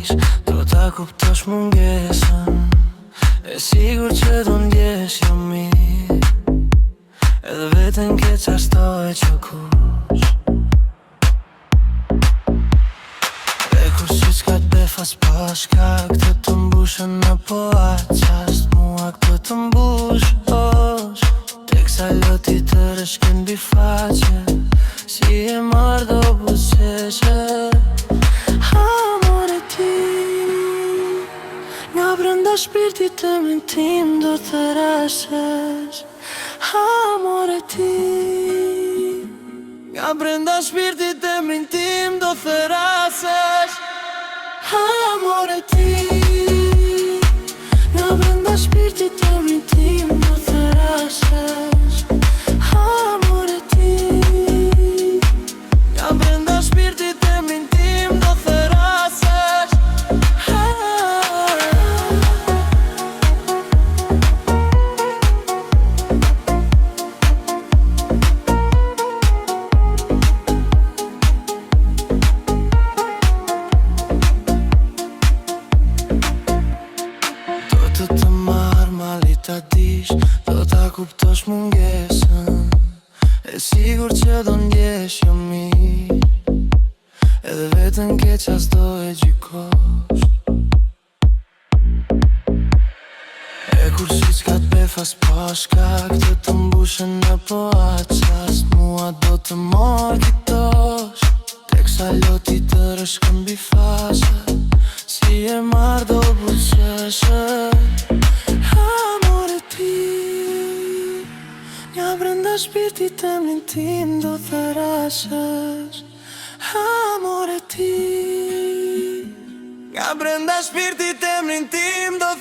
dish, do ta kuptosh mungesën. E sigur që do ndjesh jo mirë, edhe vetën ke qashtoj që kush. E kur si s'ka t'befas pashka, këtë të mbushën apo aqast mua këtë të mbush. Tek sa loti të rëshkën bi faqe, si e marrë do buseshe. Amore ti, nga brenda shpirtit të tim do të rashesh. Amore ti, nga brenda shpirtit të tim do të rashesh. Amore ti, nga brenda shpirtit të tim do të rashesh. Amore ti, nga brenda shpirtit të tim do të rashesh. Do të marrë mali ta dish, do ta kuptosh mungesën. E sigur që do ndjesh jo mirë, edhe vetën ke qas do e gjykosh. E kur si s'ka t'befas pashka, këtë të mbushën apo aqast mua do të mokitosh. Tek sa loti të rëshkën bi faqe, si e marrë do buseshe. Amore ti, nga brenda shpirtit të tim do të rashesh. Amore ti, nga brenda shpirtit të tim do